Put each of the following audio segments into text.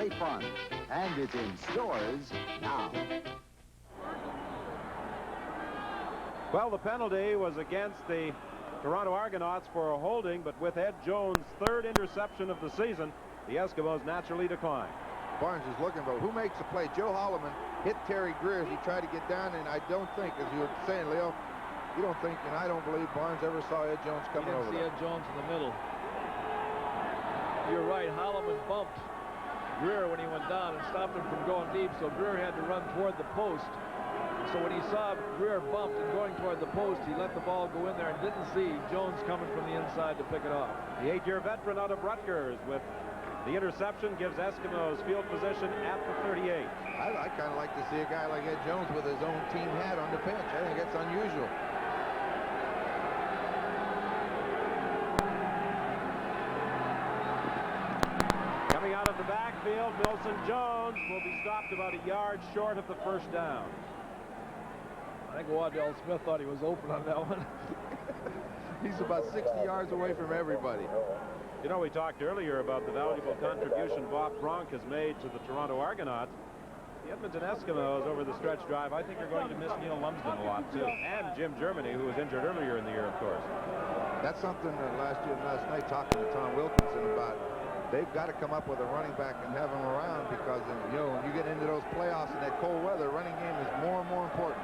holiday fun. And it's in stores now. Well, the penalty was against the Toronto Argonauts for a holding, but with Ed Jones' third interception of the season, the Eskimos naturally decline. Barnes is looking, but who makes the play? Joe Holloman hit Terry Greer as he tried to get down, and I don't think, as you were saying, Leo, you don't think, and I don't believe Barnes ever saw Ed Jones coming over there. Ed Jones in the middle. You're right, Holloman bumped Greer when he went down and stopped him from going deep, so Greer had to run toward the post. So when he saw Greer bumped and going toward the post, he let the ball go in there and didn't see Jones coming from the inside to pick it off. The 8-year veteran out of Rutgers with the interception gives Eskimos field position at the 38. I kind of like to see a guy like Ed Jones with his own team hat on the bench. I think that's unusual. Coming out of the backfield, Milson Jones will be stopped about a yard short of the first down. I think Waddell Smith thought he was open on that one. He's about 60 yards away from everybody. You know, we talked earlier about the valuable contribution Bob Bronk has made to the Toronto Argonauts. The Edmonton Eskimos over the stretch drive, I think, are going to miss Neil Lumsden a lot, too. And Jim Germany, who was injured earlier in the year, of course. That's something that last night, talking to Tom Wilkinson about, they've got to come up with a running back and have him around because, you know, when you get into those playoffs in that cold weather, running game is more and more important.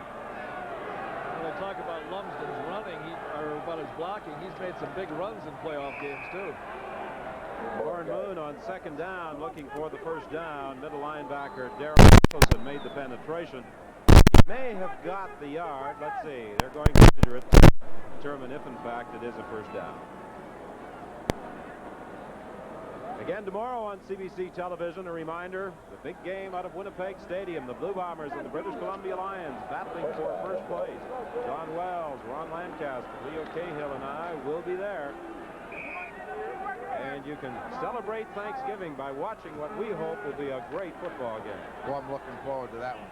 When I talk about Lumsden's running, or about his blocking, he's made some big runs in playoff games, too. Warren Moon on second down, looking for the first down. Middle linebacker Darrell Nicholson made the penetration. He may have got the yard. Let's see. They're going to measure it to determine if, in fact, it is a first down. Again tomorrow on CBC television, a reminder, the big game out of Winnipeg Stadium, the Blue Bombers and the British Columbia Lions battling for first place. John Wells, Ron Lancaster, Leo Cahill, and I will be there. And you can celebrate Thanksgiving by watching what we hope will be a great football game. Well, I'm looking forward to that one.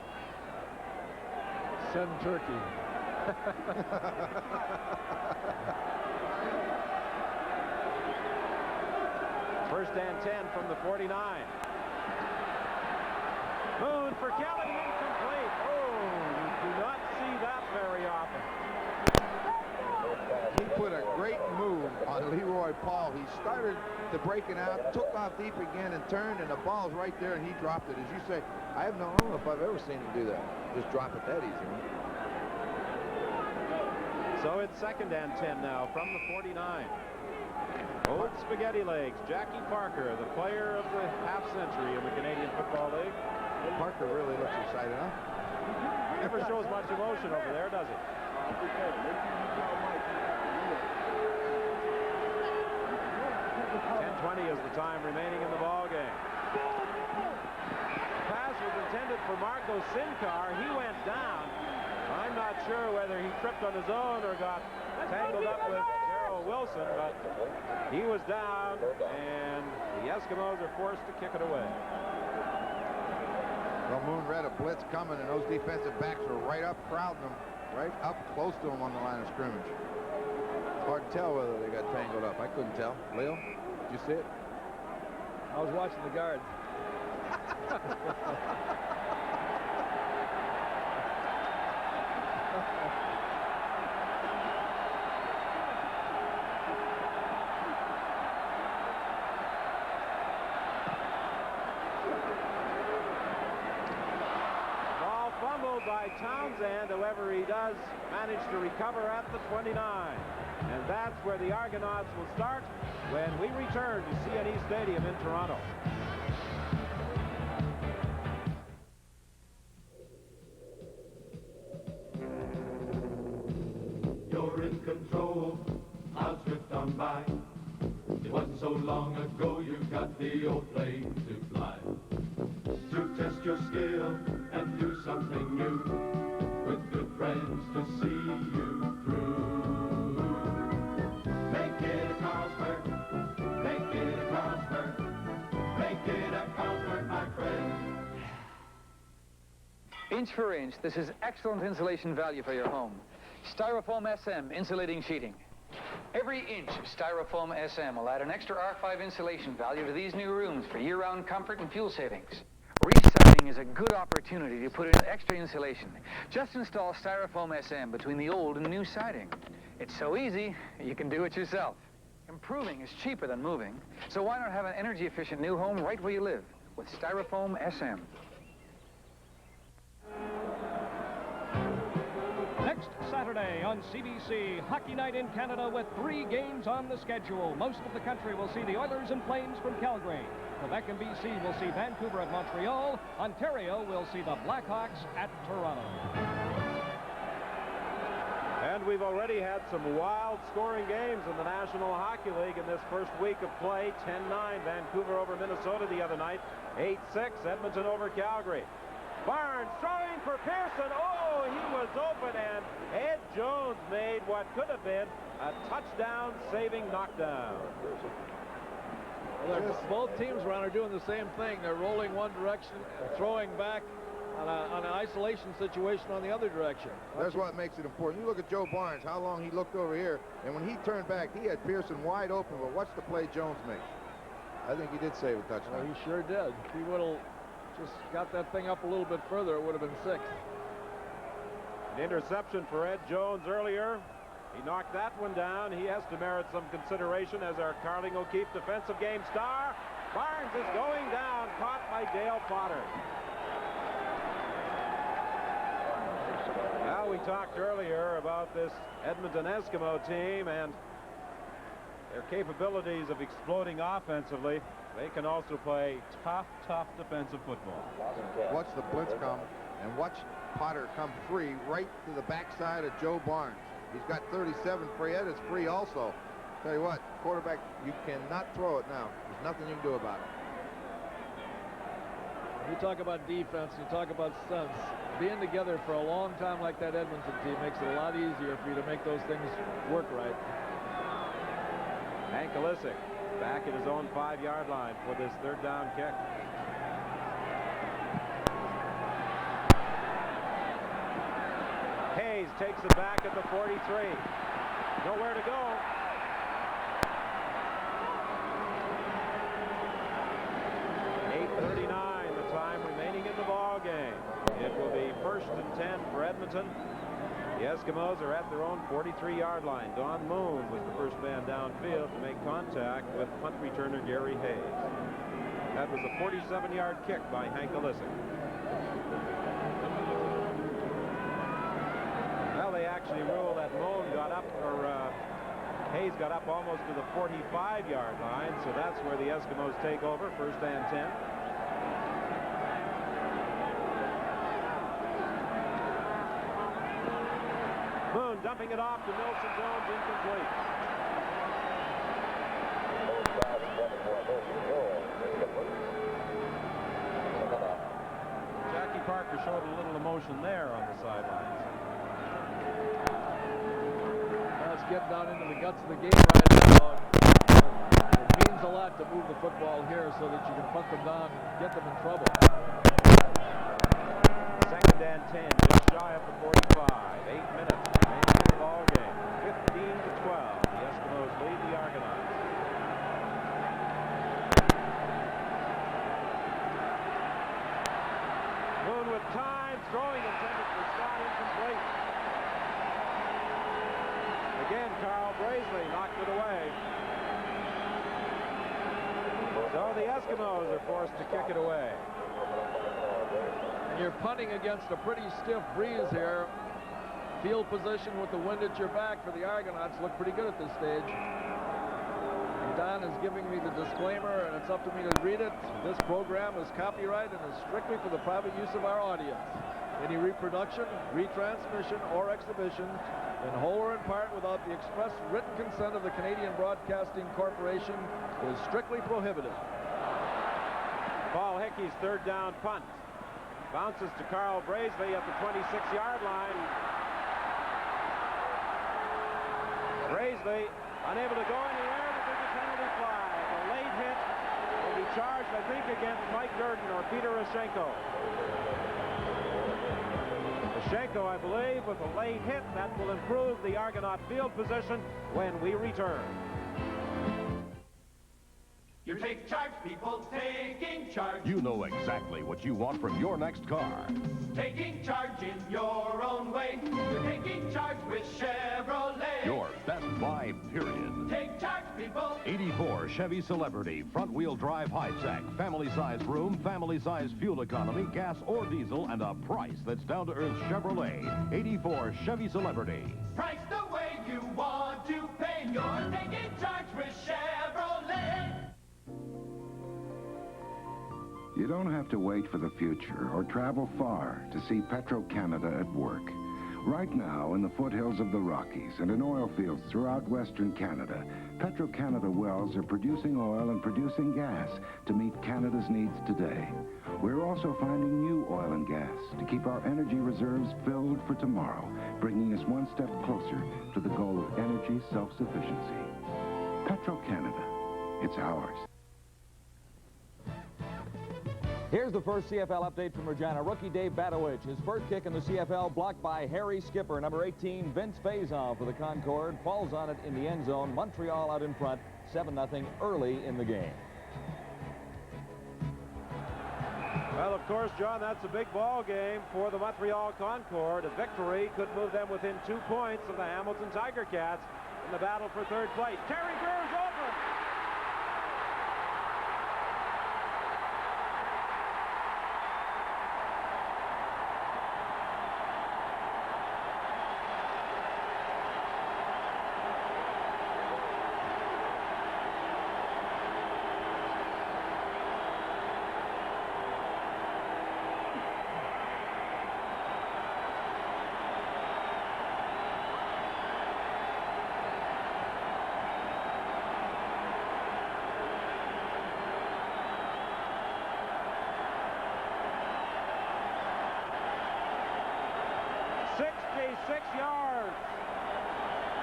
Send turkey. First and 10 from the 49. Moon for Kelly, incomplete. Oh, you do not see that very often. He put a great move on Leroy Paul. He started to break it out, took off deep again and turned, and the ball's right there, and he dropped it. As you say, I don't know if I've ever seen him do that. Just drop it that easy. So it's second and 10 now from the 49. Old spaghetti legs, Jackie Parker, the player of the half century in the Canadian Football League. Parker really looks excited, huh? Never shows much emotion over there, does he? 10:20 is the time remaining in the ball game. The pass was intended for Marco Sinkar. He went down. I'm not sure whether he tripped on his own or got tangled up with Wilson, but he was down, and the Eskimos are forced to kick it away. Well, Moon read a blitz coming, and those defensive backs were right up crowding them, right up close to him on the line of scrimmage. It's hard to tell whether they got tangled up. I couldn't tell. Leo, did you see it? I was watching the guard. By Townsend, however, he does manage to recover at the 29. And that's where the Argonauts will start when we return to CNE Stadium in Toronto. You're in control, I'll drift on by. It wasn't so long ago you got the old plane to fly. To test your skill and do something new, with good friends to see you through. Make it a Carlsberg, make it a Carlsberg, make it a Carlsberg, my friend. Inch for inch, this is excellent insulation value for your home. Styrofoam SM insulating sheeting. Every inch of Styrofoam SM will add an extra R5 insulation value to these new rooms for year-round comfort and fuel savings. Residing is a good opportunity to put in extra insulation. Just install Styrofoam SM between the old and new siding. It's so easy, you can do it yourself. Improving is cheaper than moving, so why not have an energy-efficient new home right where you live with Styrofoam SM? Next Saturday on CBC, Hockey Night in Canada with 3 games on the schedule. Most of the country will see the Oilers and Flames from Calgary. Quebec and BC will see Vancouver at Montreal. Ontario will see the Blackhawks at Toronto. And we've already had some wild scoring games in the National Hockey League in this first week of play. 10-9, Vancouver over Minnesota the other night. 8-6, Edmonton over Calgary. Barnes throwing for Pearson. Oh, he was open, and Ed Jones made what could have been a touchdown-saving knockdown. Well, both teams around are doing the same thing. They're rolling one direction and throwing back on an isolation situation on the other direction. That's what makes it important. You look at Joe Barnes, how long he looked over here, and when he turned back, he had Pearson wide open, but watch the play Jones makes. I think he did save a touchdown. Well, he sure did. If he would have just got that thing up a little bit further, it would have been 6. An interception for Ed Jones earlier. He knocked that one down. He has to merit some consideration as our Carling O'Keefe defensive game star. Barnes is going down, caught by Dale Potter. Now, we talked earlier about this Edmonton Eskimo team and their capabilities of exploding offensively. They can also play tough defensive football. Watch the blitz come, and watch Potter come free right to the backside of Joe Barnes. He's got 37. Fred is free also. Tell you what, quarterback, you cannot throw it now. There's nothing you can do about it. You talk about defense, you talk about stunts. Being together for a long time like that Edmonton team makes it a lot easier for you to make those things work right. Hank Olisic back at his own 5-yard line for this third down kick. Hayes takes it back at the 43. Nowhere to go. .39 the time remaining in the ball game. It will be 1st and 10 for Edmonton. The Eskimos are at their own 43-yard line. Don Moon was the first man downfield to make contact with punt returner Gary Hayes. That was a 47-yard kick by Hank Olisic. Well, they actually ruled that Moon got up, or Hayes got up almost to the 45-yard line, so that's where the Eskimos take over, 1st and 10. Moon dumping it off to Milson Jones, incomplete. Jackie Parker showed a little emotion there on the sidelines. That's getting down into the guts of the game right now. It means a lot to move the football here so that you can punt them down and get them in trouble. 2nd and 10, just shy of the 45. 8 minutes remaining in the ball game. 15-12. The Eskimos lead the Argonauts. Moon with time, throwing intended for Scott, incomplete. Again, Carl Brazeley knocked it away. So the Eskimos are forced to kick it away. And you're punting against a pretty stiff breeze here. Field position with the wind at your back for the Argonauts look pretty good at this stage. And Don is giving me the disclaimer, and it's up to me to read it. This program is copyright and is strictly for the private use of our audience. Any reproduction, retransmission, or exhibition, in whole or in part without the express written consent of the Canadian Broadcasting Corporation, is strictly prohibited. Paul Hickey's third down punt. Bounces to Carl Brazeley at the 26-yard line. Brazeley unable to go anywhere because of penalty flag. A late hit will be charged, I think, against Mike Durden or Peter Rashenko. Pashenko, I believe, with a late hit. That will improve the Argonaut field position when we return. You take charge, people, taking charge. You know exactly what you want from your next car. Taking charge in your own way. You're taking charge with Chevrolet. Your best buy, period. Take charge, people. 84 Chevy Celebrity, front-wheel drive high-tech, family-size room, family-size fuel economy, gas or diesel, and a price that's down-to-earth Chevrolet. 84 Chevy Celebrity. Price the way you want to pay. You're taking charge with Chevrolet. You don't have to wait for the future or travel far to see Petro-Canada at work. Right now, in the foothills of the Rockies and in oil fields throughout Western Canada, Petro-Canada wells are producing oil and producing gas to meet Canada's needs today. We're also finding new oil and gas to keep our energy reserves filled for tomorrow, bringing us one step closer to the goal of energy self-sufficiency. Petro-Canada, it's ours. Here's the first CFL update from Regina. Rookie Dave Badowich. His first kick in the CFL blocked by Harry Skipper. Number 18, Vince Faison for the Concorde. Falls on it in the end zone. Montreal out in front, 7-0 early in the game. Well, of course, John, that's a big ball game for the Montreal Concorde. A victory could move them within 2 points of the Hamilton Tiger Cats in the battle for third place. Terry Greer's open.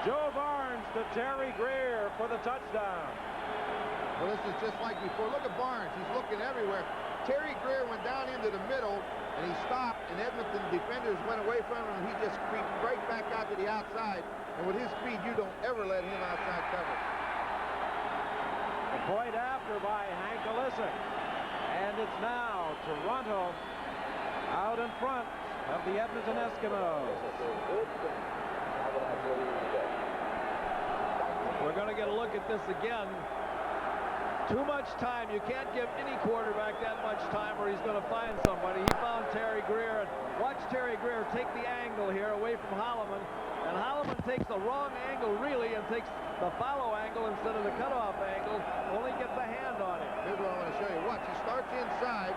Joe Barnes to Terry Greer for the touchdown. Well, this is just like before. Look at Barnes. He's looking everywhere. Terry Greer went down into the middle, and he stopped, and Edmonton defenders went away from him, and he just creeped right back out to the outside. And with his speed, you don't ever let him outside cover. The point after by Hank Olisic. And it's now Toronto out in front of the Edmonton Eskimos. We're going to get a look at this again. Too much time. You can't give any quarterback that much time or he's going to find somebody. He found Terry Greer. And watch Terry Greer take the angle here away from Holloman. And Holloman takes the wrong angle, really, and takes the follow angle instead of the cutoff angle. Only gets a hand on it. Here's what I want to show you. Watch. He starts inside.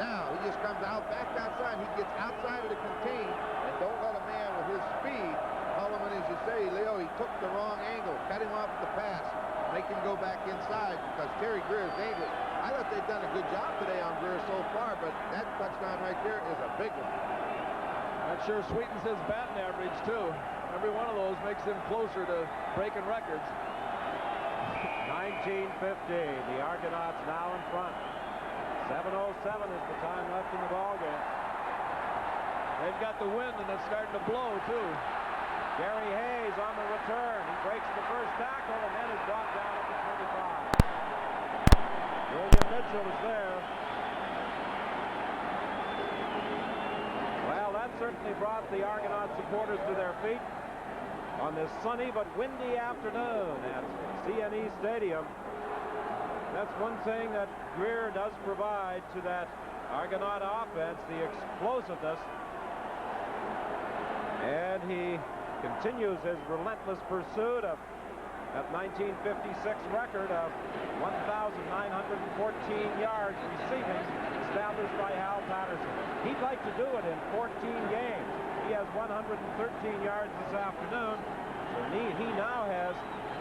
Now he just comes out, back outside. He gets outside of the contain. And don't let a man with his speed. Holloman, as you say, Leo, he took the wrong angle. Cut him off at the pass. Make him go back inside because Terry Greer is dangerous. I thought they've done a good job today on Greer so far, but that touchdown right there is a big one. That sure sweetens his batting average, too. Every one of those makes him closer to breaking records. 19:50. The Argonauts now in front. 7:07 is the time left in the ballgame. They've got the wind, and it's starting to blow, too. Gary Hayes on the return. He breaks the first tackle and then is brought down at the 25. William Mitchell is there. Well, that certainly brought the Argonaut supporters to their feet on this sunny but windy afternoon at CNE Stadium. That's one thing that Greer does provide to that Argonaut offense, the explosiveness. And he continues his relentless pursuit of that 1956 record of 1,914 yards receiving established by Hal Patterson. He'd like to do it in 14 games. He has 113 yards this afternoon, so he now has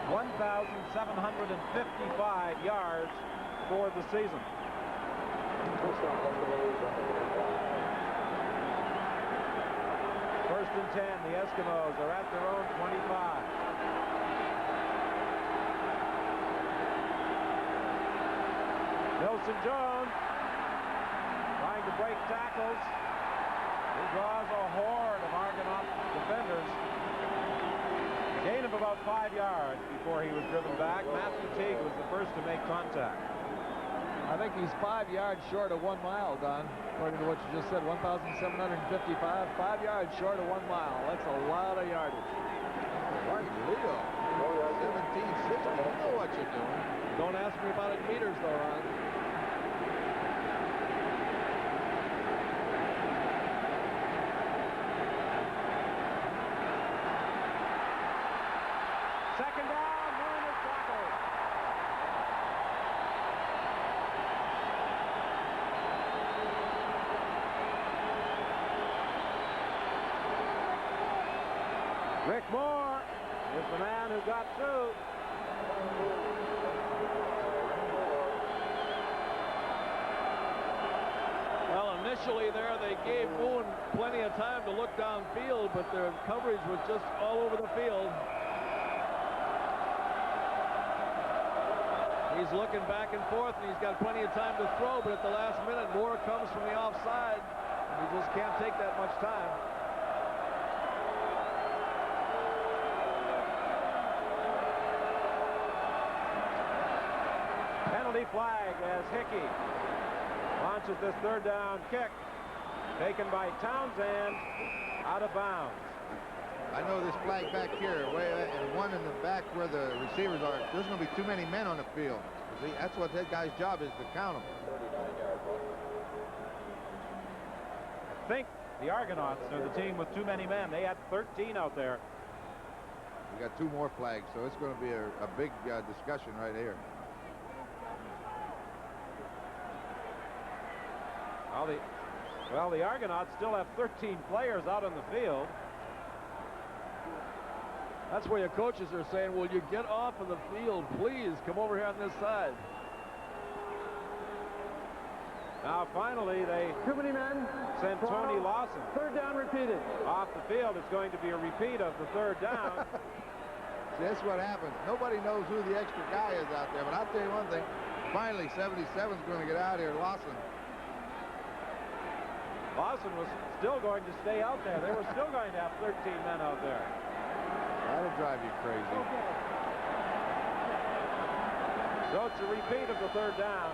1,755 yards for the season. First and 10, the Eskimos are at their own 25. Nelson Jones trying to break tackles. He draws a horde of Argonaut defenders. Gain of about 5 yards before he was driven back. Matt Fatigue was the first to make contact. I think he's 5 yards short of 1 mile, Don, according to what you just said, 1,755. 5 yards short of 1 mile. That's a lot of yardage. Right, Leo. 1760. You know what you're doing. Don't ask me about it in meters, though, Ron. Second down, Moon is tackled. Rick Moore is the man who got through. Well, initially there, they gave Moon plenty of time to look downfield, but their coverage was just all over the field. He's looking back and forth, and he's got plenty of time to throw, but at the last minute, Moore comes from the offside, and he just can't take that much time. Penalty flag as Hickey launches this third down kick. Taken by Townsend, out of bounds. I know this flag back here, and one in the back where the receivers are, there's going to be too many men on the field. See, that's what that guy's job is, to count them. I think the Argonauts are the team with too many men. They had 13 out there. We got 2 more flags, so it's going to be a big discussion right here. Well, the Argonauts still have 13 players out on the field. That's where your coaches are saying, will you get off of the field, please? Come over here on this side. Now, finally, they Too many men. sent Tony Lawson. Third down repeated. Off the field. It's going to be a repeat of the third down. See, that's what happens. Nobody knows who the extra guy is out there, but I'll tell you one thing. Finally, 77's going to get out here, Lawson. Lawson was still going to stay out there. They were still going to have 13 men out there. That'll drive you crazy. So it's a repeat of the third down.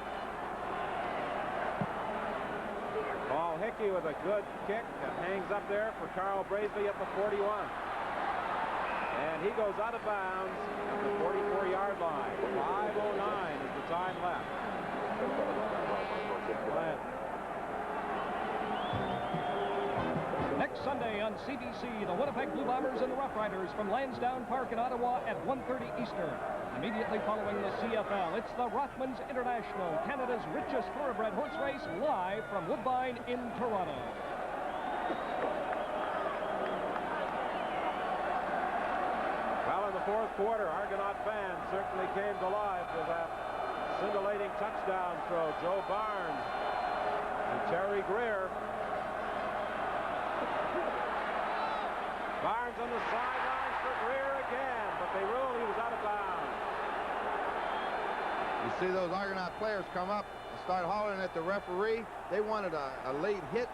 Paul Hickey with a good kick and hangs up there for Carl Brazeley at the 41. And he goes out of bounds at the 44-yard line. 5:09 is the time left. Next Sunday on CBC, the Winnipeg Blue Bombers and the Rough Riders from Lansdowne Park in Ottawa at 1:30 Eastern. Immediately following the CFL, it's the Rothmans International, Canada's richest thoroughbred horse race, live from Woodbine in Toronto. Well, in the fourth quarter, Argonaut fans certainly came to life with that scintillating touchdown throw. Joe Barnes and Terry Greer. Barnes on the sidelines for Greer again, but they ruled he was out of bounds. You see those Argonaut players come up and start hollering at the referee. They wanted a late hit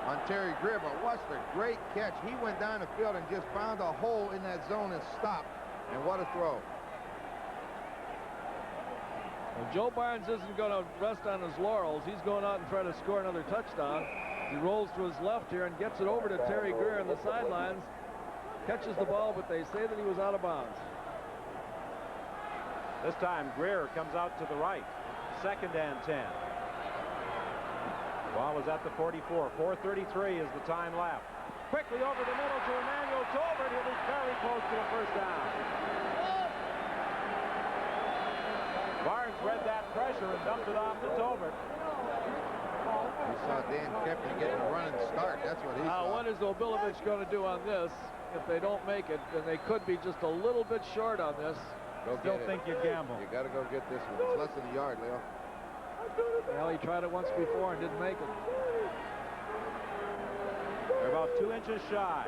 on Terry Greer, but watch the great catch. He went down the field and just found a hole in that zone and stopped. And what a throw. Well, Joe Barnes isn't going to rest on his laurels. He's going out and try to score another touchdown. He rolls to his left here and gets it over to Terry Greer on the sidelines. Catches the ball, but they say that he was out of bounds. This time Greer comes out to the right. 2nd and 10. Ball was at the 44. 4:33 is the time left. Quickly over the middle to Emmanuel Tolbert. He'll be very close to a first down. Barnes read that pressure and dumped it off to Tolbert. You saw Dan Kepner getting a running start. That's what he saw. What is Obilovich going to do on this? If they don't make it, then they could be just a little bit short on this. Still think you gamble. You got to go get this one. It's less than a yard, Leo. Well, he tried it once before and didn't make it. They're about 2 inches shy.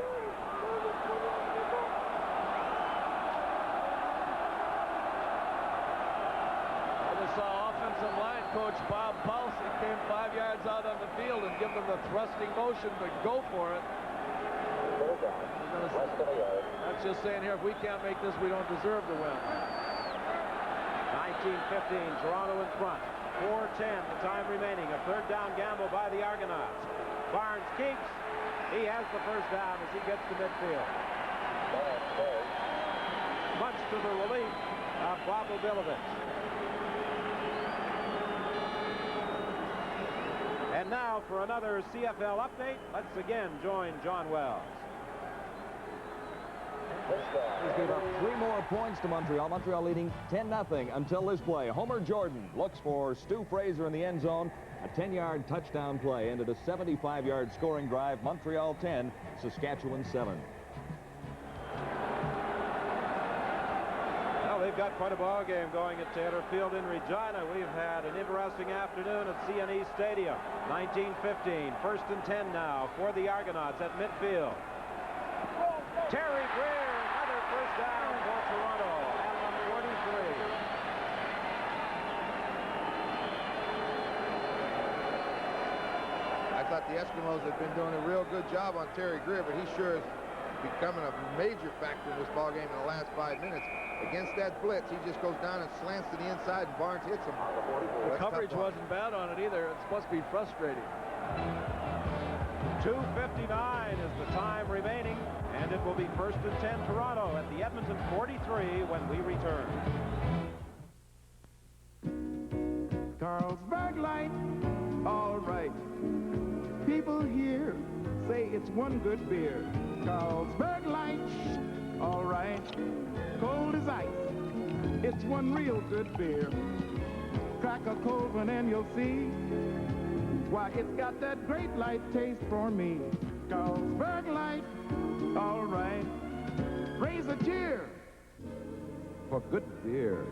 I just saw offensive offensive line coach, Bob Pulse, he came 5 yards out on the field and give them the thrusting motion to go for it. That's just saying here, if we can't make this, we don't deserve to win. 19-15, Toronto in front. 4:10, the time remaining. A third down gamble by the Argonauts. Barnes keeps. He has the first down as he gets to midfield. Much to the relief of Bob Obilovich. And now for another CFL update, let's again join John Wells. He's gave up 3 more points to Montreal. Montreal leading 10-0 until this play. Homer Jordan looks for Stu Fraser in the end zone. A 10-yard touchdown play ended a 75-yard scoring drive. Montreal 10, Saskatchewan 7. Well, they've got quite a ball game going at Taylor Field in Regina. We've had an interesting afternoon at CNE Stadium. 19-15, 1st and 10 now for the Argonauts at midfield. Terry Greer, another first down for Toronto at number 43. I thought the Eskimos had been doing a real good job on Terry Greer, but he sure is becoming a major factor in this ball game in the last 5 minutes. Against that blitz, he just goes down and slants to the inside, and Barnes hits him. The coverage wasn't bad on it either. It's supposed to be frustrating. 2:59 is the time remaining, and it will be 1st and 10 Toronto at the Edmonton 43 when we return. Carlsberg Light, all right. People here say it's one good beer. Carlsberg Light, all right. Cold as ice, it's one real good beer. Crack a cold one and you'll see why it's got that great light taste for me. Carlsberg Light, all right. Raise a cheer for good beer.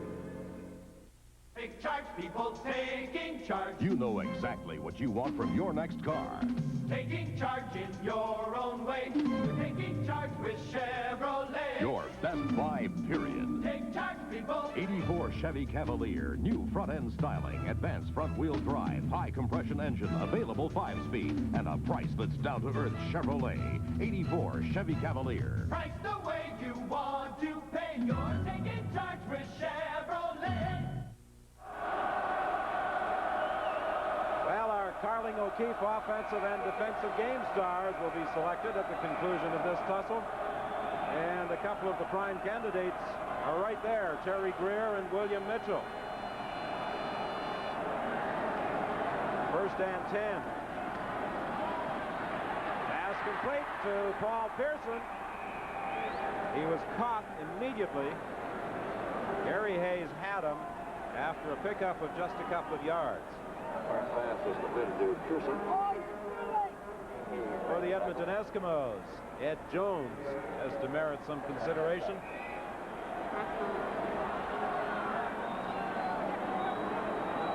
Take charge, people, taking charge. You know exactly what you want from your next car. Taking charge in your own way. We're taking charge with Chevrolet. Your best buy, period. Take charge, people. 84 Chevy Cavalier, new front-end styling, advanced front-wheel drive, high-compression engine, available 5-speed, and a price that's down-to-earth Chevrolet. 84 Chevy Cavalier. Price the way you want to pay. You're taking charge with Chevrolet. Well, our Carling O'Keefe offensive and defensive game stars will be selected at the conclusion of this tussle. And a couple of the prime candidates are right there, Terry Greer and William Mitchell. 1st and 10. Pass complete to Paul Pearson. He was caught immediately. Gary Hayes had him after a pickup of just a couple of yards. For the Edmonton Eskimos, Ed Jones has to merit some consideration.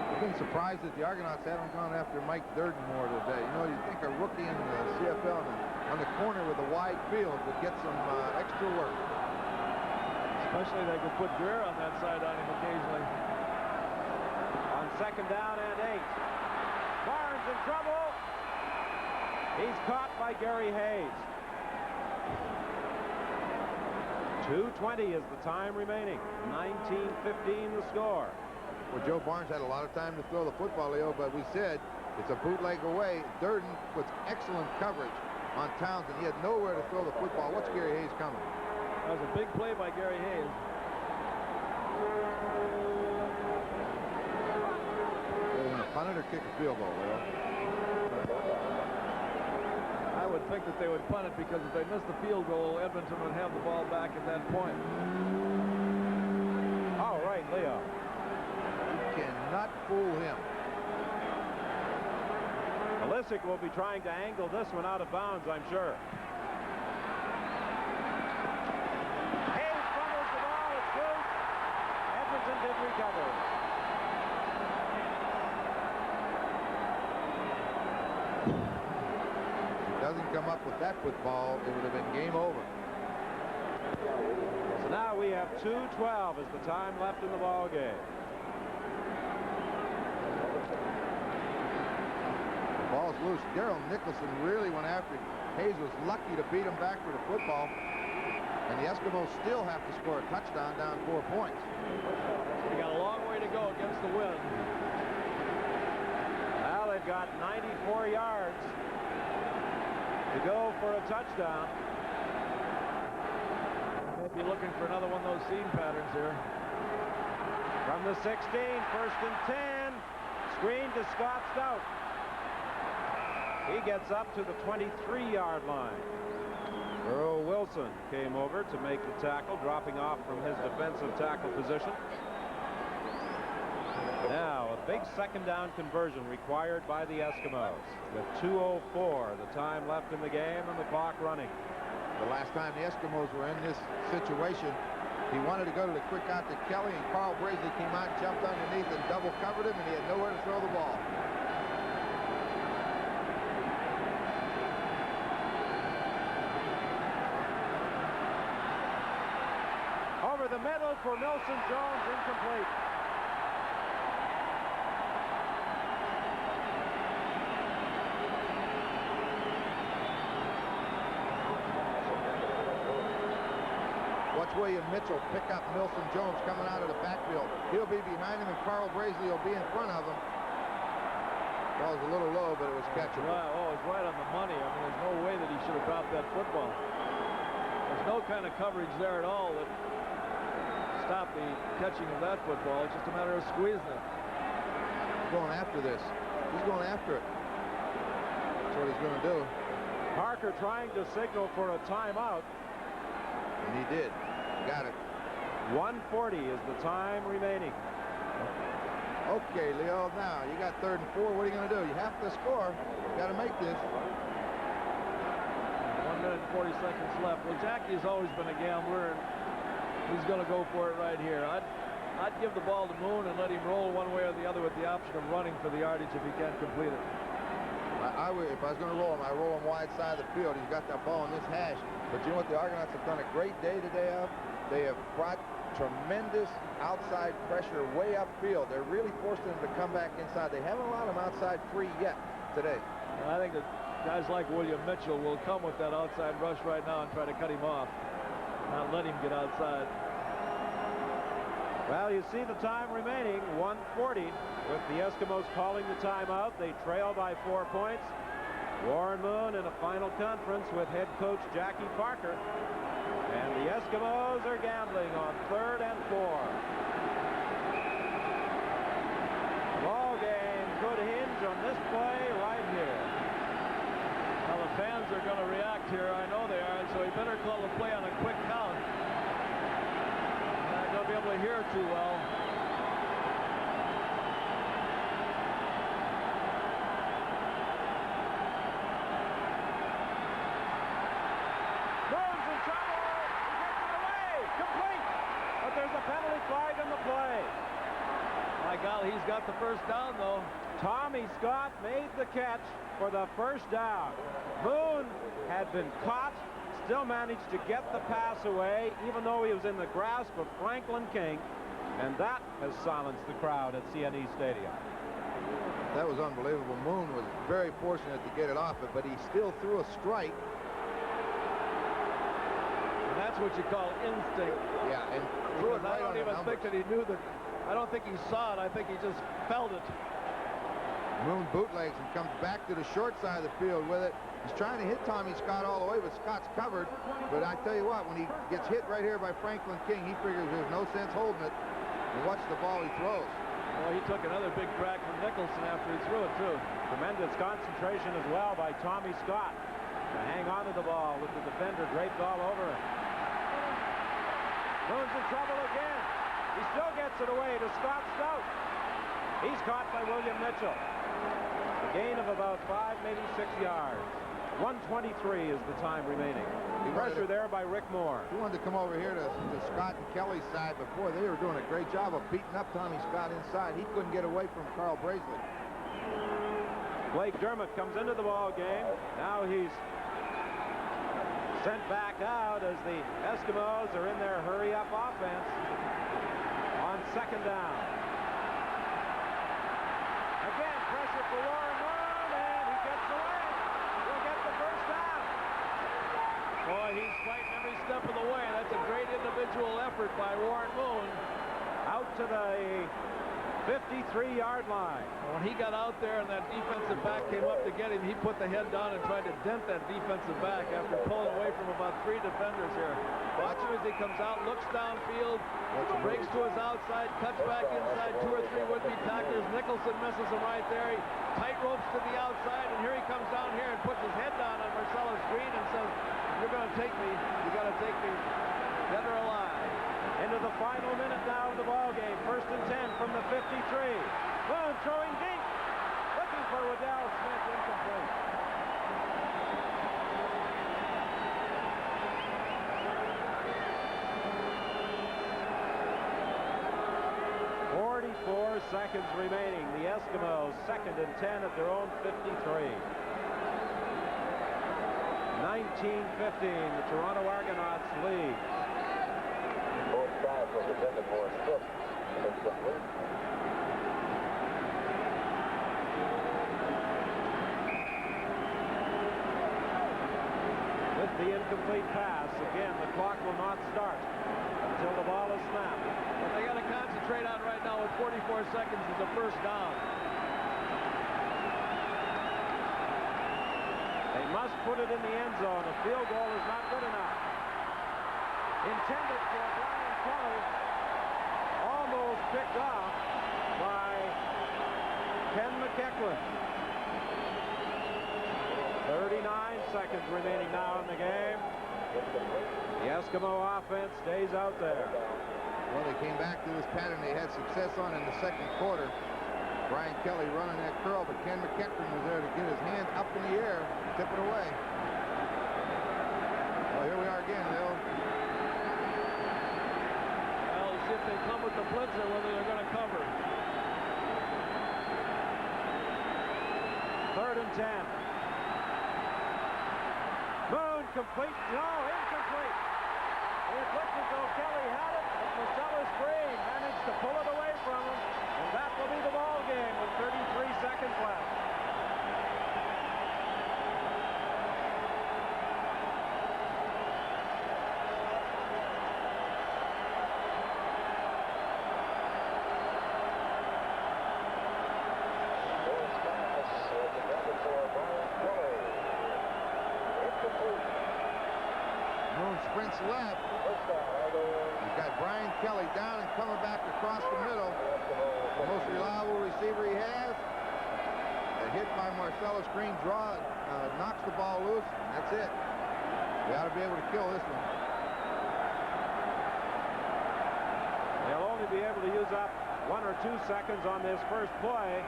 I've been surprised that the Argonauts haven't gone after Mike Durden more today. You know, you'd think a rookie in the CFL on the corner with a wide field would get some extra work. Especially they could put Greer on that side on him occasionally. On 2nd down and 8. Barnes in trouble. He's caught by Gary Hayes. 2:20 is the time remaining. 19-15 the score. Well, Joe Barnes had a lot of time to throw the football, Leo, but we said it's a bootleg away. Durden with excellent coverage on Townsend. He had nowhere to throw the football. What's Gary Hayes coming? That was a big play by Gary Hayes. They're going to punt it or kick a field goal, Leo? I would think that they would punt it because if they missed the field goal, Edmonton would have the ball back at that point. All right, Leo. You cannot fool him. Melisic will be trying to angle this one out of bounds, I'm sure. Hayes fumbles the ball. It's loose. Edmonton did recover. Doesn't come up with that football, it would have been game over. So now we have 2:12 as the time left in the ball game. loose. Daryl Nicholson really went after it. Hayes was lucky to beat him back for the football. And the Eskimos still have to score a touchdown down 4 points. They got a long way to go against the wind. Well, they've got 94 yards to go for a touchdown. Maybe looking for another one of those seam patterns here. From the 16, 1st and 10. Screen to Scott Stout. He gets up to the 23-yard line. Earl Wilson came over to make the tackle, dropping off from his defensive tackle position. Now, a big second down conversion required by the Eskimos. With 2:04, the time left in the game and the clock running. The last time the Eskimos were in this situation, he wanted to go to the quick out to Kelly, and Carl Braisley came out, jumped underneath, and double covered him, and he had nowhere to throw the ball. Over the middle for Milson Jones, incomplete. Watch William Mitchell pick up Milson Jones coming out of the backfield. He'll be behind him, and Carl Braisley will be in front of him. Ball was a little low, but it was catchable. Right, oh, it's right on the money. I mean, there's no way that he should have dropped that football. There's no kind of coverage there at all that stopped the catching of that football. It's just a matter of squeezing it. He's going after this. He's going after it. That's what he's going to do. Parker trying to signal for a timeout. And he did. Got it. 1:40 is the time remaining. Okay, Leo, now you got 3rd and 4. What are you going to do? You have to score. You got to make this. 1 minute and 40 seconds left. Well, Jackie's always been a gambler, and he's going to go for it right here. I'd give the ball to Moon and let him roll one way or the other with the option of running for the yardage if he can't complete it. I would, if I was going to roll him, I'd roll him wide side of the field. He's got that ball in this hash. But you know what? The Argonauts have done a great day today of? They have brought tremendous outside pressure way upfield. They're really forcing them to come back inside. They haven't allowed them outside free yet today. And I think that guys like William Mitchell will come with that outside rush right now and try to cut him off. Not let him get outside. Well, you see the time remaining, 1:40, with the Eskimos calling the timeout. They trail by 4 points. Warren Moon in a final conference with head coach Jackie Parker. And the Eskimos are gambling on 3rd and 4. Ball game could hinge on this play right here. Well, the fans are going to react here. I know they are, so he better call the play on a quick count. They'll be able to hear too well. Moon's in trouble. He gets it away. Complete. But there's a penalty flag on the play. My golly, he's got the first down, though. Tommy Scott made the catch for the first down. Moon had been caught, still managed to get the pass away, even though he was in the grasp of Franklin King, and that has silenced the crowd at CNE Stadium. That was unbelievable. Moon was very fortunate to get it off it, but he still threw a strike. And that's what you call instinct. Yeah, and threw it right I on don't the even think that he knew that. I don't think he saw it. I think he just felt it. Moon bootlegs and comes back to the short side of the field with it. He's trying to hit Tommy Scott all the way, but Scott's covered. But I tell you what, when he gets hit right here by Franklin King, he figures there's no sense holding it. And watch the ball he throws. Well, he took another big crack from Nicholson after he threw it, too. Tremendous concentration as well by Tommy Scott to hang on to the ball with the defender draped all over him. Moon's in trouble again. He still gets it away to Scott Stout. He's caught by William Mitchell. A gain of about 5, maybe 6 yards. 1:23 is the time remaining. Pressure there by Rick Moore. He wanted to come over here to Scott and Kelly's side before. They were doing a great job of beating up Tommy Scott inside. He couldn't get away from Carl Braisley. Blake Dermott comes into the ball game. Now he's sent back out as the Eskimos are in their hurry-up offense on 2nd down. Again, pressure for Warren Moon, and he gets away. individual effort by Warren Moon. Out to the 53-yard line. When he got out there and that defensive back came up to get him, he put the head down and tried to dent that defensive back after pulling away from about 3 defenders here. Watch him as he comes out, looks downfield, breaks to his outside, cuts back inside 2 or 3 would-be tacklers. Nicholson misses him right there. He tight ropes to the outside, and here he comes down here and puts his head down on Marcellus Green and says, "You're going to take me. You got to take me dead or alive." Into the final minute now of the ball game. 1st and 10 from the 53. Moon throwing deep. Looking for Waddell Smith, incomplete. .44 seconds remaining. The Eskimos 2nd and 10 at their own 53. 19-15. The Toronto Argonauts lead. With the incomplete pass, again, the clock will not start until the ball is snapped. What they got to concentrate on right now with 44 seconds is the first down. They must put it in the end zone. A field goal is not good enough. Intended for Brian Kelly, almost picked off by Ken McEachlan. 39 seconds remaining now in the game. The Eskimo offense stays out there. Well, they came back to this pattern they had success on in the 2nd quarter. Brian Kelly running that curl, but Ken McEachlan was there to get his hands up in the air, tip it away. Well, here we are again, Bill. Well, let's see if they come with the blitz or whether they're going to cover. 3rd and 10. Moon complete. No, incomplete. It looked as though Kelly had it, but Marcellus Green managed to pull it away from him, and that will be the ball game with 33 seconds left. Moon sprints left. He's got Brian Kelly down and coming back across the middle. The most reliable receiver he has. A hit by Marcellus Green knocks the ball loose. That's it. We ought to be able to kill this one. They'll only be able to use up 1 or 2 seconds on this first play.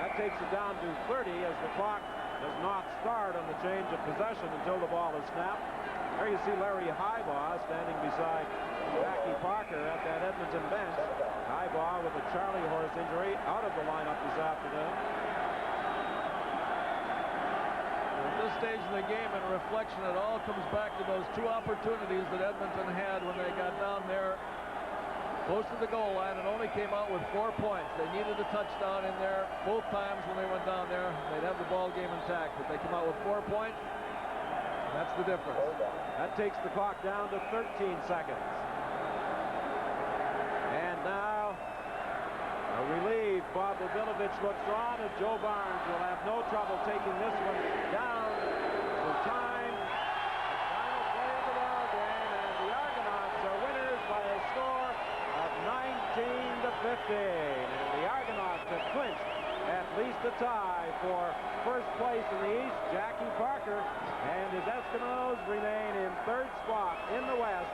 That takes it down to 30 as the clock does not start on the change of possession until the ball is snapped. There you see Larry Highbaugh standing beside Jackie Parker at that Edmonton bench. Highbaugh with a Charlie horse injury out of the lineup this afternoon. At this stage of the game, in reflection, it all comes back to those 2 opportunities that Edmonton had when they got down there close to the goal line and only came out with 4 points. They needed a touchdown in there both times when they went down there. They'd have the ball game intact, but they come out with 4 points. That's the difference. That takes the clock down to 13 seconds. And now, a relieved Bob Bobilovich looks on, and Joe Barnes will have no trouble taking this one down to time. The final play of the ball game, and the Argonauts are winners by a score of 19-15. And the Argonauts have clinched at least a tie for first place in the East. Jackie Parker and his Eskimos remain in 3rd spot in the West,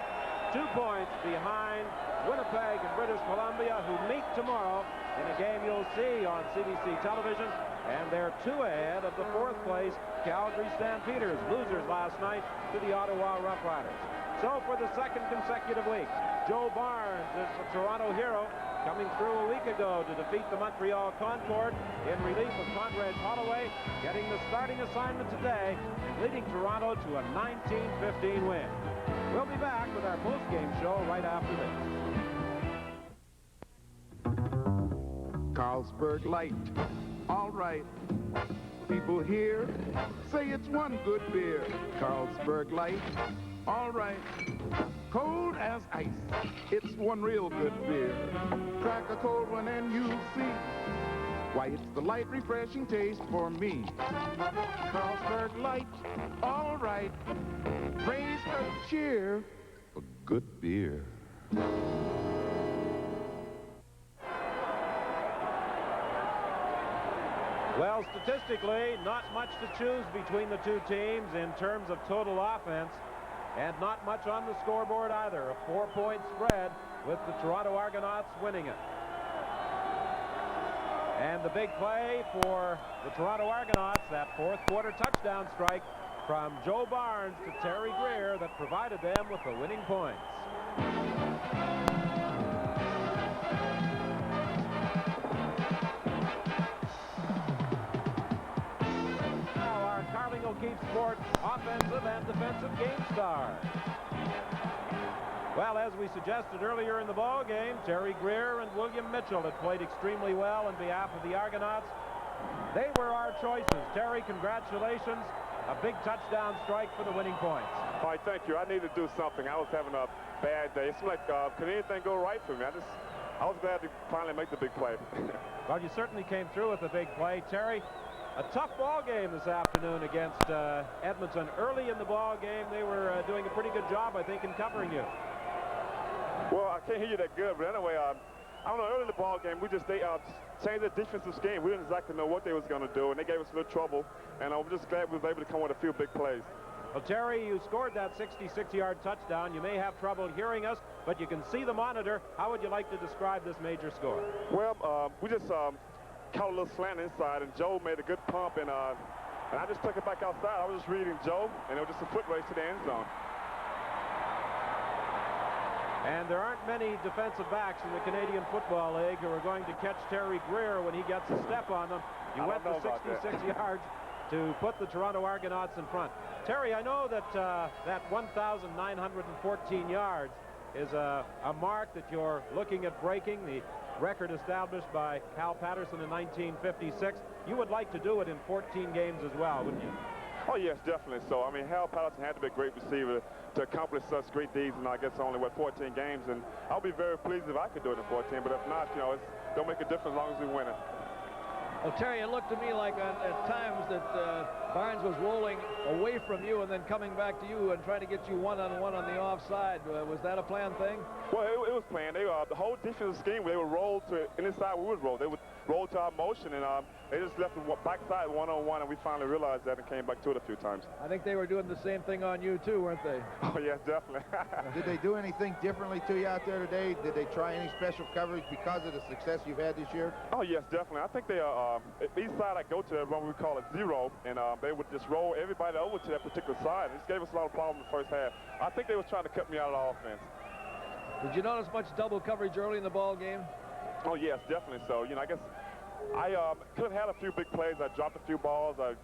2 points behind Winnipeg and British Columbia, who meet tomorrow in a game you'll see on CBC television. And they're 2 ahead of the 4th place Calgary Stampeders, losers last night to the Ottawa Roughriders. So for the 2nd consecutive week, Joe Barnes is the Toronto hero, coming through a week ago to defeat the Montreal Concord in relief of Conrad Holloway, getting the starting assignment today and leading Toronto to a 19-15 win. We'll be back with our post-game show right after this. Carlsberg Light. All right. People here say it's one good beer. Carlsberg Light. all right. Cold as ice, it's one real good beer. Crack a cold one and you'll see why it's the light, refreshing taste for me. Carlsberg Light, all right. Raise a cheer for good beer. Well, statistically, not much to choose between the two teams in terms of total offense, and not much on the scoreboard either. A 4-point spread with the Toronto Argonauts winning it. And the big play for the Toronto Argonauts, that fourth quarter touchdown strike from Joe Barnes to Terry Greer that provided them with the winning points. Now our Carling O'Keefe Sports offensive and defensive game stars. Well, as we suggested earlier in the ball game, Terry Greer and William Mitchell had played extremely well on behalf of the Argonauts. They were our choices. Terry, congratulations. A big touchdown strike for the winning points. All right, thank you. I need to do something. I was having a bad day. It seemed like, could anything go right for me? I was glad to finally make the big play. Well, you certainly came through with a big play. Terry, a tough ball game this afternoon against Edmonton. Early in the ball game, they were doing a pretty good job, I think, in covering you. Well, I can't hear you that good, but anyway, I don't know, early in the ball game, they changed the defensive scheme. We didn't exactly know what they was going to do, and they gave us a little trouble, and I'm just glad we was able to come with a few big plays. Well, Terry, you scored that 66-yard touchdown. You may have trouble hearing us, but you can see the monitor. How would you like to describe this major score? Well, we just caught a little slant inside, and Joe made a good pump, and I just took it back outside. I was just reading Joe, and it was just a foot race to the end zone. And there aren't many defensive backs in the Canadian Football League who are going to catch Terry Greer when he gets a step on them. You went the 66 yards to put the Toronto Argonauts in front. Terry, I know that that 1,914 yards is a mark that you're looking at breaking, the record established by Hal Patterson in 1956. You would like to do it in 14 games as well, wouldn't you? Oh, yes, definitely. So, I mean, Hal Patterson had to be a great receiver to accomplish such great deeds in, I guess, only, 14 games. And I'll be very pleased if I could do it in 14. But if not, you know, it don't make a difference as long as we win it. Well, Terry, it looked to me like at times that Barnes was rolling away from you and then coming back to you and trying to get you one-on-one on the offside. Was that a planned thing? Well, it was planned. The whole defensive scheme, they would roll to any side we would roll. They would roll to our motion, and they just left the backside one-on-one, and we finally realized that and came back to it a few times. I think they were doing the same thing on you, too, weren't they? Oh, yes, definitely. Did they do anything differently to you out there today? Did they try any special coverage because of the success you've had this year? Oh, yes, definitely. I think they each side I go to, everyone we call it zero, and they would just roll everybody over to that particular side. It just gave us a lot of problems in the first half. I think they was trying to cut me out of the offense. Did you notice much double coverage early in the ball game? Oh, yes, definitely so. You know, I guess I could have had a few big plays. I dropped a few balls. I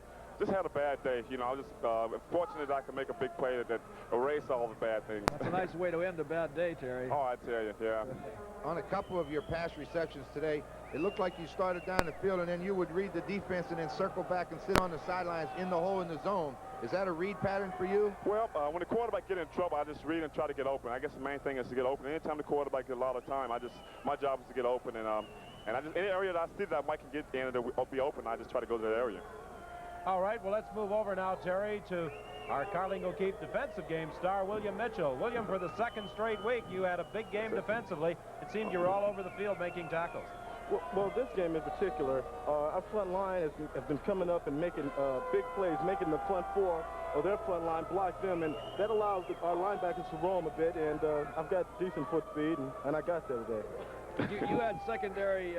just had a bad day. You know, I was just fortunate that I could make a big play that erased all the bad things. That's a nice way to end a bad day, Terry. Oh, I tell you, yeah. On a couple of your pass receptions today, it looked like you started down the field and then you would read the defense and then circle back and sit on the sidelines in the hole in the zone. Is that a read pattern for you? Well, when the quarterback get in trouble, I just read and try to get open. I guess the main thing is to get open. Anytime the quarterback get a lot of time, my job is to get open, and I just any area that I see that I might can get in and it'll be open, I just try to go to that area. All right, well, let's move over now, Terry, to our Carling O'Keefe defensive game star, William Mitchell. William, for the second straight week, you had a big game defensively. It seemed you were all over the field making tackles. Well, this game in particular, our front line has been coming up and making big plays, making the front four or their front line block them, and that allows our linebackers to roam a bit, and I've got decent foot speed, and I got there today. You had secondary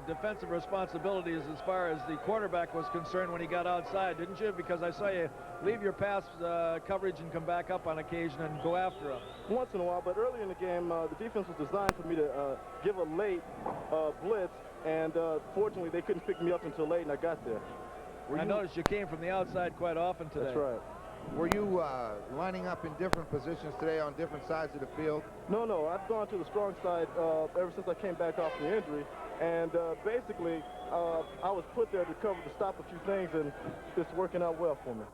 defensive responsibilities as far as the quarterback was concerned when he got outside, didn't you? Because I saw you leave your pass coverage and come back up on occasion and go after him. Once in a while, but early in the game, the defense was designed for me to give a late blitz, and fortunately they couldn't pick me up until late, and I got there. I noticed you came from the outside quite often today. That's right. Were you lining up in different positions today on different sides of the field? No. I've gone to the strong side ever since I came back off the injury. And basically, I was put there to stop a few things, and it's working out well for me.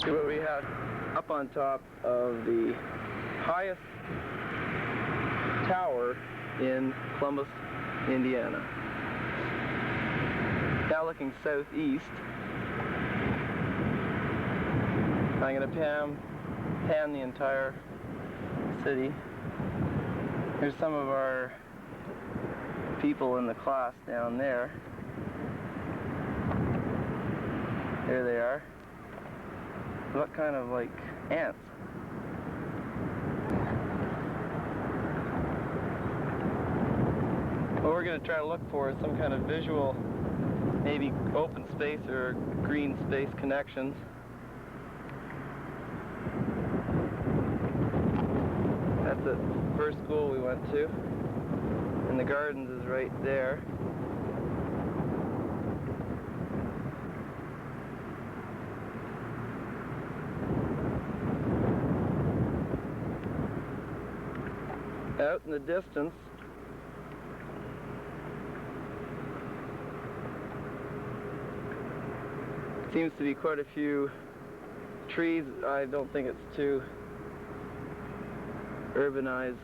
See what we have up on top of the highest tower in Columbus, Indiana. Now looking southeast, I'm going to pan the entire city. Here's some of our people in the class down there. There they are. Look kind of like ants. What we're going to try to look for is some kind of visual, maybe open space or green space connections. That's the first school we went to, and the gardens is right there. Out in the distance, seems to be quite a few trees. I don't think it's too urbanized.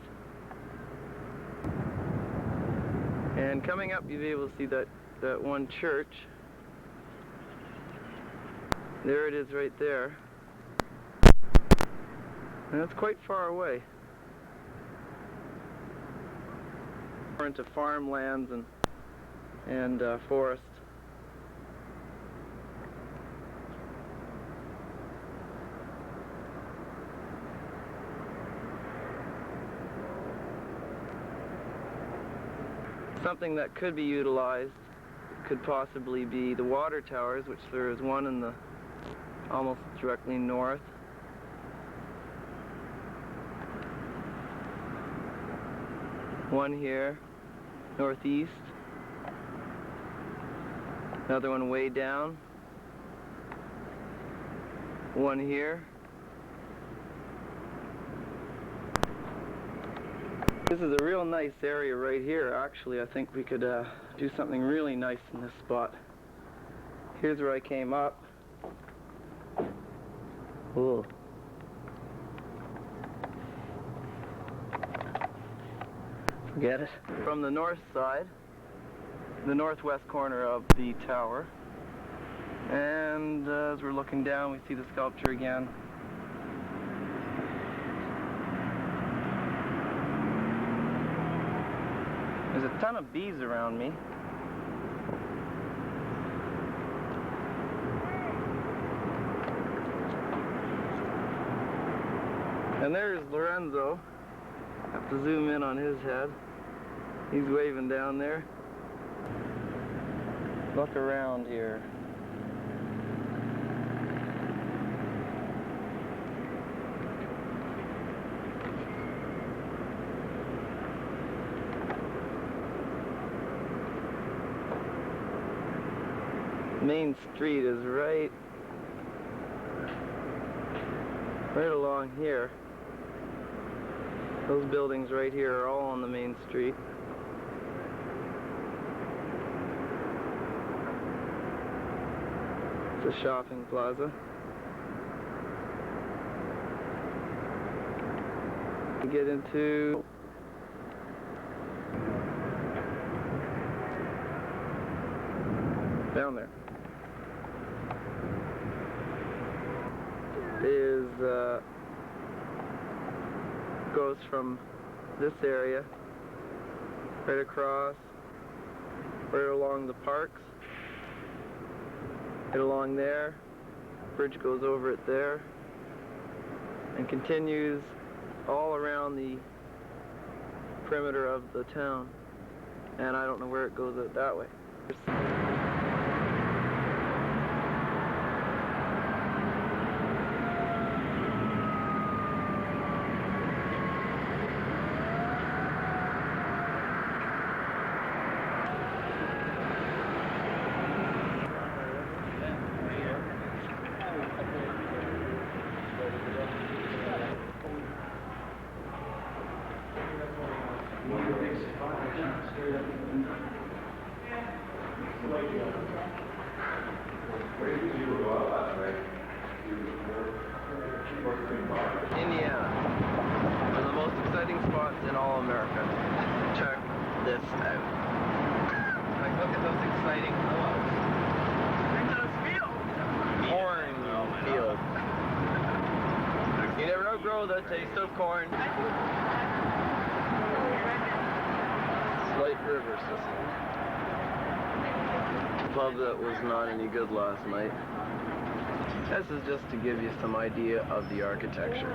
And coming up, you'll be able to see that one church. There it is right there. And it's quite far away. We're into farmlands and forests. Something that could be utilized could possibly be the water towers, which there is one in the almost directly north. One here, northeast. Another one way down. One here. This is a real nice area right here. Actually, I think we could do something really nice in this spot. Here's where I came up. Ooh. Forget it. From the north side, the northwest corner of the tower. And as we're looking down, we see the sculpture again. There's a ton of bees around me. And there's Lorenzo. Have to zoom in on his head. He's waving down there. Look around here. Main Street is right along here. Those buildings right here are all on the main street. It's a shopping plaza. We get into down there. Goes from this area right across, right along the parks, right along there. Bridge goes over it there and continues all around the perimeter of the town. And I don't know where it goes out that way. Oh, the taste of corn. Slight river system. Pub that was not any good last night. This is just to give you some idea of the architecture.